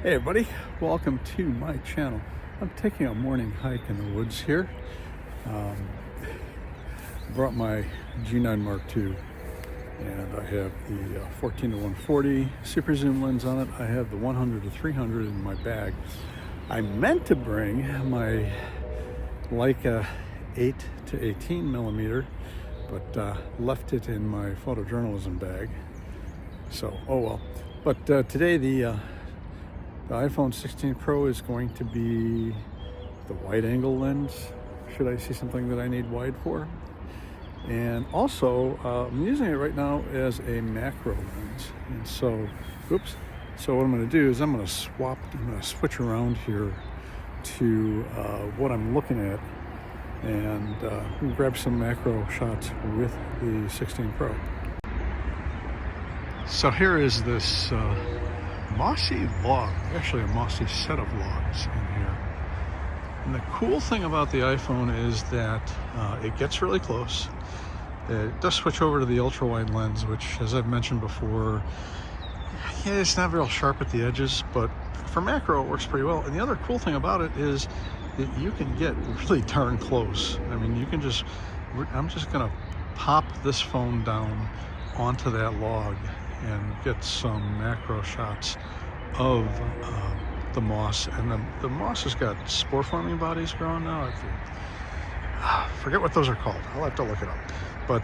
Hey everybody, welcome to my channel. I'm taking a morning hike in the woods here. Brought my G9 Mark II and I have the 14-140 super zoom lens on it. I have the 100-300 in my bag. I meant to bring my Leica 8-18 millimeter, but left it in my photojournalism bag. So, oh well. But today the iPhone 16 Pro is going to be the wide angle lens, should I see something that I need wide for. And also, I'm using it right now as a macro lens. And so, oops. So what I'm going to do is I'm going to switch around here to what I'm looking at and grab some macro shots with the 16 Pro. So here is this mossy log, actually a mossy set of logs in here. And the cool thing about the iPhone is that it gets really close. It does switch over to the ultra wide lens, which, as I've mentioned before, yeah, it's not real sharp at the edges, but for macro it works pretty well. And the other cool thing about it is that you can get really darn close. I mean, you can I'm just gonna pop this phone down onto that log and get some macro shots of the moss. And the moss has got spore forming bodies growing now. I forget what those are called. I'll have to look it up. But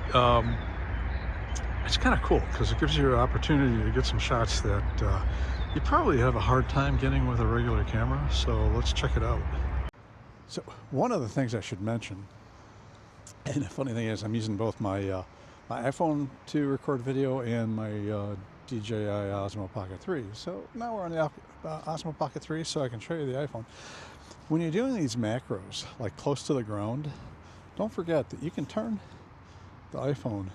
it's kind of cool because it gives you an opportunity to get some shots that you probably have a hard time getting with a regular camera. So let's check it out. So one of the things I should mention, and the funny thing is I'm using both my iPhone to record video and my DJI Osmo Pocket 3. So now we're on the Osmo Pocket 3, so I can show you the iPhone. When you're doing these macros, like close to the ground, don't forget that you can turn the iPhone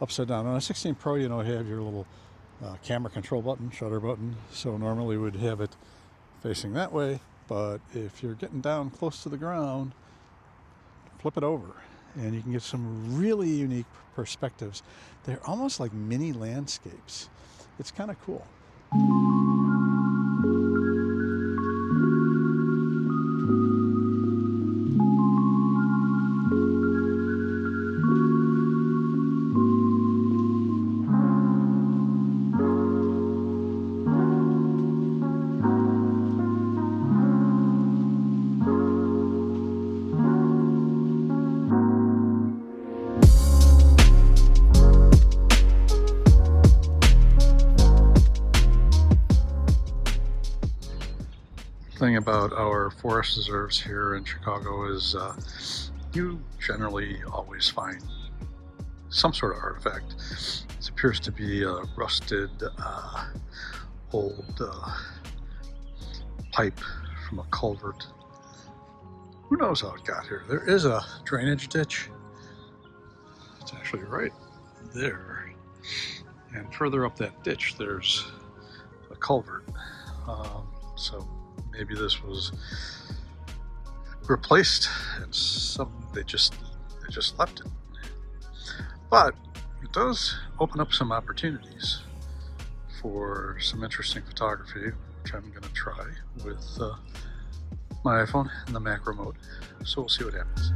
upside down. On a 16 Pro, you know, you have your little camera control button, shutter button. So normally we'd have it facing that way, but if you're getting down close to the ground, flip it over. And you can get some really unique perspectives. They're almost like mini landscapes. It's kind of cool. Thing about our forest reserves here in Chicago is you generally always find some sort of artifact. This appears to be a rusted old pipe from a culvert. Who knows how it got here? There is a drainage ditch. It's actually right there. And further up that ditch there's a culvert. So maybe this was replaced and they just left it. But it does open up some opportunities for some interesting photography, which I'm going to try with my iPhone in the macro mode. So we'll see what happens.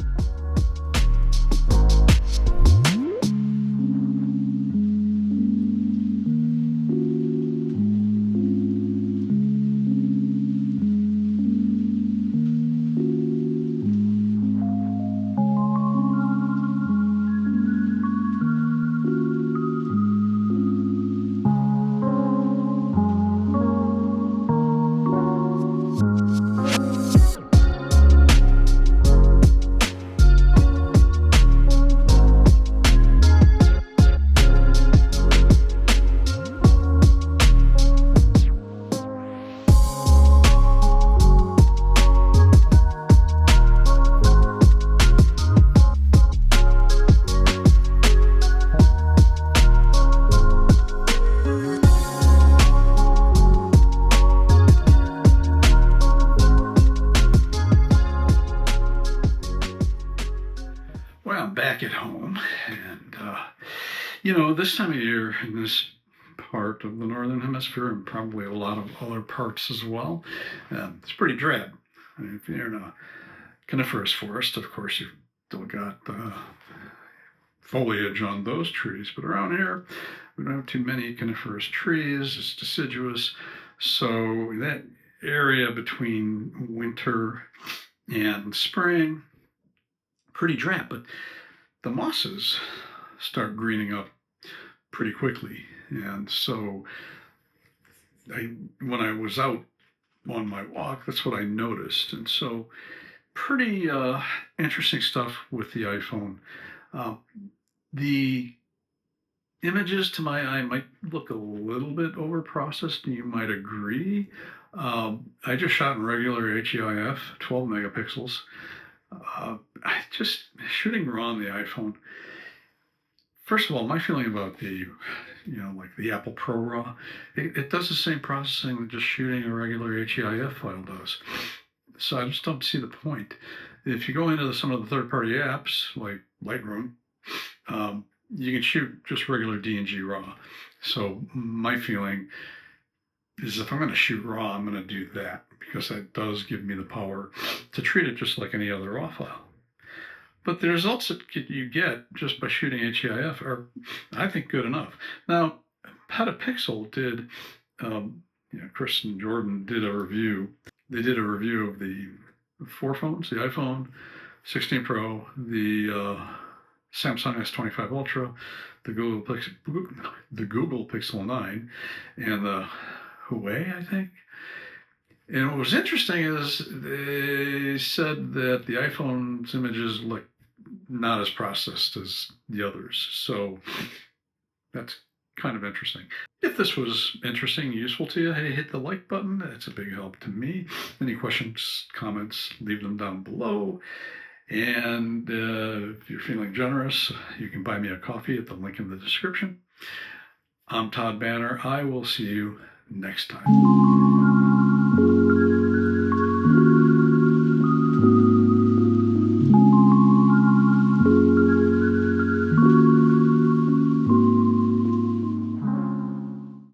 Back at home, and you know, this time of year in this part of the Northern Hemisphere and probably a lot of other parts as well. It's pretty drab. I mean, if you're in a coniferous forest, of course, you've still got foliage on those trees, but around here, we don't have too many coniferous trees. It's deciduous. So that area between winter and spring, pretty drab, but the mosses start greening up pretty quickly. And so when I was out on my walk, that's what I noticed. And so pretty interesting stuff with the iPhone. The images to my eye might look a little bit overprocessed, you might agree. I just shot in regular HEIF, 12 megapixels. I just shooting raw on the iPhone. First of all, my feeling about like the Apple Pro RAW, it does the same processing that just shooting a regular HEIF file does. So I just don't see the point. If you go into some of the third-party apps like Lightroom, you can shoot just regular DNG RAW. So my feeling is if I'm going to shoot RAW, I'm going to do that because that does give me the power to treat it just like any other RAW file. But the results that you get just by shooting HEIF are, I think, good enough. Now, Petapixel did, Chris and Jordan did a review. They did a review of the 4 phones, the iPhone 16 Pro, the Samsung S25 Ultra, the Google Pixel 9, and the Huawei, I think. And what was interesting is they said that the iPhone's images look not as processed as the others. So that's kind of interesting. If this was interesting, useful to you, hey, hit the like button. It's a big help to me. Any questions, comments, leave them down below. And if you're feeling generous, you can buy me a coffee at the link in the description. I'm Todd Banner. I will see you next time.